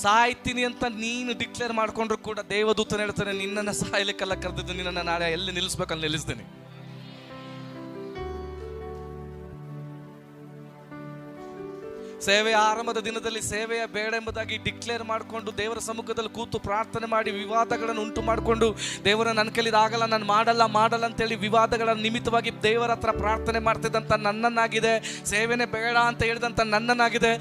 ಸಾಯ್ತೀನಿ ಅಂತ ನೀನು ಡಿಕ್ಲೇರ್ ಮಾಡ್ಕೊಂಡ್ರು ಕೂಡ ದೇವದೂತನ ಹೇಳ್ತಾನೆ, ನಿನ್ನನ್ನು ಸಾಯ್ಲಿಕ್ಕೆಲ್ಲ ಕರೆದಿದ್ದು, ನಿನ್ನನ್ನು ನಾಳೆ ಎಲ್ಲಿ ನಿಲ್ಲಿಸ್ಬೇಕಲ್ಲಿ ನಿಲ್ಲಿಸ್ತೀನಿ. ಸೇವೆಯ ಆರಂಭದ ದಿನದಲ್ಲಿ ಸೇವೆಯ ಬೇಡ ಎಂಬುದಾಗಿ ಡಿಕ್ಲೇರ್ ಮಾಡಿಕೊಂಡು ದೇವರ ಸಮ್ಮುಖದಲ್ಲಿ ಕೂತು ಪ್ರಾರ್ಥನೆ ಮಾಡಿ ವಿವಾದಗಳನ್ನು ಉಂಟು ಮಾಡಿಕೊಂಡು, ದೇವರ ನನ್ನ ಕೈಲಿದು ಆಗಲ್ಲ, ನಾನು ಮಾಡಲ್ಲ ಅಂತೇಳಿ ವಿವಾದಗಳ ನಿಮಿತ್ತವಾಗಿ ದೇವರ ಹತ್ರ ಪ್ರಾರ್ಥನೆ ಮಾಡ್ತಿದ್ದಂಥ ನನ್ನನ್ನಾಗಿದೆ, ಸೇವೆನೇ ಬೇಡ ಅಂತ ಹೇಳಿದಂಥ ನನ್ನನ್ನಾಗಿದೆ.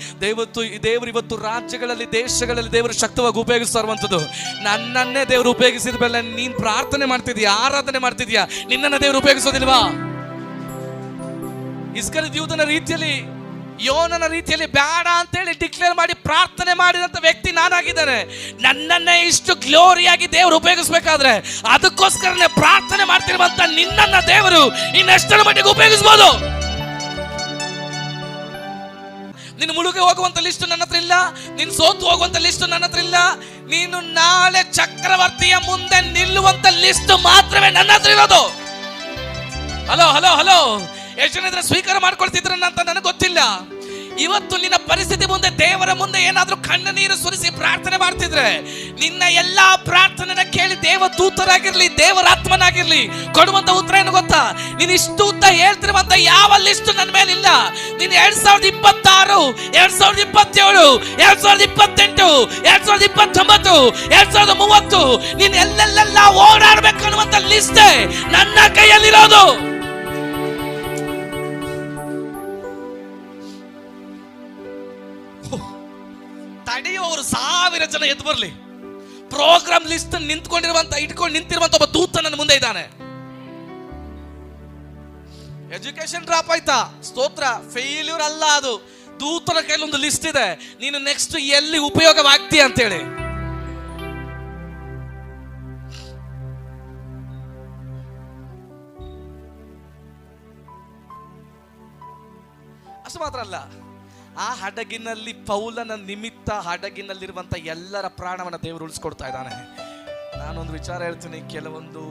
ದೇವರು ಇವತ್ತು ರಾಜ್ಯಗಳಲ್ಲಿ, ದೇಶಗಳಲ್ಲಿ ದೇವರು ಶಕ್ತವಾಗಿ ಉಪಯೋಗಿಸ್ತಾ ಇರುವಂಥದ್ದು. ನನ್ನನ್ನೇ ದೇವರು ಉಪಯೋಗಿಸಿದ ಮೇಲೆ ನೀನು ಪ್ರಾರ್ಥನೆ ಮಾಡ್ತಿದ್ಯಾ, ಆರಾಧನೆ ಮಾಡ್ತಿದ್ಯಾ, ನಿನ್ನನ್ನು ದೇವರು ಉಪಯೋಗಿಸೋದಿಲ್ವಾ? ಇಸ್ಕರಿಯೋತ ಯೂದನ ರೀತಿಯಲ್ಲಿ, ಯೋನನ ರೀತಿಯಲ್ಲಿ ಬೇಡ ಅಂತೇಳಿ ಡಿಕ್ಲೇರ್ ಮಾಡಿ ಪ್ರಾರ್ಥನೆ ಮಾಡಿದಂಥ ವ್ಯಕ್ತಿ ನಾನಾಗಿದ್ದೇನೆ. ನನ್ನನ್ನೇ ಇಷ್ಟು ಗ್ಲೋರಿಯಾಗಿ ದೇವರು ಉಪಯೋಗಿಸ್ಬೇಕಾದ್ರೆ ಅದಕ್ಕೋಸ್ಕರನೇ ಪ್ರಾರ್ಥನೆ ಮಾಡ್ತಿರುವಂತ ನಿನ್ನನ್ನ ದೇವರು ಇನ್ನೆಷ್ಟರ ಮಟ್ಟಿಗೆ ಉಪಯೋಗಿಸ್ಬೋದು? ನೀನು ಮುಳುಗಿ ಹೋಗುವಂತ ಲಿಸ್ಟ್ ನನ್ನ ಹತ್ರ ಇಲ್ಲ, ನೀನು ಸೋತು ಹೋಗುವಂತ ಲಿಸ್ಟ್ ನನ್ನ ಹತ್ರ ಇಲ್ಲ. ನೀನು ನಾಳೆ ಚಕ್ರವರ್ತಿಯ ಮುಂದೆ ನಿಲ್ಲುವಂತ ಲಿಸ್ಟ್ ಮಾತ್ರವೇ ನನ್ನ ಹತ್ರ ಇರೋದು. ಹಲೋ ಹಲೋ ಹಲೋ, ಎಷ್ಟು ಜನ ಇದ್ರೆ ಸ್ವೀಕಾರ ಮಾಡ್ಕೊಳ್ತಿದ್ರ ಅಂತ ನನಗೆ ಗೊತ್ತಿಲ್ಲ. ಇವತ್ತು ನಿನ್ನ ಪರಿಸ್ಥಿತಿ ಮುಂದೆ, ದೇವರ ಮುಂದೆ ಏನಾದ್ರೂ ಕಣ್ಣ ನೀರು ಸುರಿಸಿ ಪ್ರಾರ್ಥನೆ ಮಾಡ್ತಿದ್ರೆ, ನಿನ್ನ ಎಲ್ಲಾ ಪ್ರಾರ್ಥನೆನ ಕೇಳಿ ದೇವದೂತರಾಗಿರ್ಲಿ, ದೇವರಾತ್ಮನಾಗಿರ್ಲಿ ಕೊಡುವಂತ ಉತ್ತರ ಏನು ಗೊತ್ತಾ? ನೀನು ಇಷ್ಟು ಉದ್ದ ಹೇಳ್ತಿರುವಂತ ಯಾವ ಲಿಸ್ಟ್ ನನ್ನ ಮೇಲಿಲ್ಲ. ನೀನು 2026, 2027, 2028, 2029, 2030 ನೀನು ಎಲ್ಲೆಲ್ಲ ಓಡಾಡ್ಬೇಕು ಅನ್ನುವಂತ ಲಿಸ್ಟ್ ನನ್ನ ಕೈಯಲ್ಲಿರೋದು. ತಡೆಯುವವರು 1000 ಜನ ಎದ್ದು ಬರಲಿ, ಪ್ರೋಗ್ರಾಮ್ ಲಿಸ್ಟ್ ಇಟ್ಕೊಂಡು ನಿಂತಿರುವಂತ ಒಬ್ಬ ದೂತ ನನ್ನ ಮುಂದೆ ಇದ್ದಾನೆ. ಎಜುಕೇಶನ್ ಡ್ರಾಪ್ ಆಯ್ತಾ? ಸ್ತೋತ್ರ, ಫೇಲ್ಯೂರ್ ಅಲ್ಲ ಅದು. ದೂತನ ಕೈಲಿ ಒಂದು ಲಿಸ್ಟ್ ಇದೆ, ನೀನು ನೆಕ್ಸ್ಟ್ ಎಲ್ಲಿ ಉಪಯೋಗವಾಗ್ತೀಯ ಅಂತೇಳಿ. ಅಷ್ಟು ಮಾತ್ರ ಅಲ್ಲ, ಆ ಹಡಗಿನಲ್ಲಿ ಪೌಲನ ನಿಮಿತ್ತ ಹಡಗಿನಲ್ಲಿರುವಂಥ ಎಲ್ಲರ ಪ್ರಾಣವನ್ನು ದೇವರು ಉಳಿಸ್ಕೊಡ್ತಾ ಇದ್ದಾನೆ. ನಾನೊಂದು ವಿಚಾರ ಹೇಳ್ತೀನಿ, ಕೆಲವೊಂದು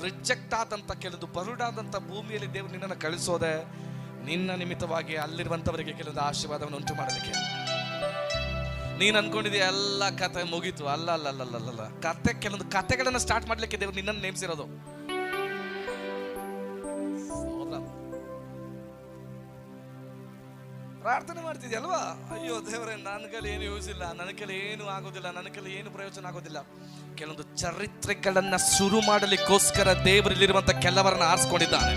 ರಿಜೆಕ್ಟ್ ಆದಂಥ, ಕೆಲವೊಂದು ಬರುಡಾದಂಥ ಭೂಮಿಯಲ್ಲಿ ದೇವರು ನಿನ್ನನ್ನು ಕಳಿಸೋದೆ ನಿನ್ನ ನಿಮಿತ್ತವಾಗಿ ಅಲ್ಲಿರುವಂಥವರಿಗೆ ಕೆಲವೊಂದು ಆಶೀರ್ವಾದವನ್ನು ಉಂಟು ಮಾಡಲಿಕ್ಕೆ. ನೀನು ಅನ್ಕೊಂಡಿದ್ದೀಯ ಎಲ್ಲ ಕತೆ ಮುಗೀತು. ಅಲ್ಲ ಅಲ್ಲ ಅಲ್ಲ ಅಲ್ಲ ಅಲ್ಲ, ಕೆಲವೊಂದು ಕತೆಗಳನ್ನು ಸ್ಟಾರ್ಟ್ ಮಾಡಲಿಕ್ಕೆ ದೇವರು ನಿನ್ನನ್ನು ನೇಮಿಸಿರೋದು. ಪ್ರಾರ್ಥನೆ ಮಾಡ್ತಿದ್ಯಲ್ವಾ? ಅಯ್ಯೋ ದೇವರೇ, ನನ್ನ ಕೈಲಿ ಏನು ಯೂಸ್ ಇಲ್ಲ, ನನ್ನ ಕೈಲಿ ಏನು ಆಗೋದಿಲ್ಲ, ನನ್ನ ಕೈಲಿ ಏನು ಪ್ರಯೋಜನ ಆಗೋದಿಲ್ಲ. ಕೆಲವೊಂದು ಚರಿತ್ರೆಗಳನ್ನ ಶುರು ಮಾಡಲಿಕ್ಕೋಸ್ಕರ ದೇವರಲ್ಲಿರುವಂತ ಕೆಲವರನ್ನ ಆರಿಸ್ಕೊಂಡಿದ್ದಾನೆ.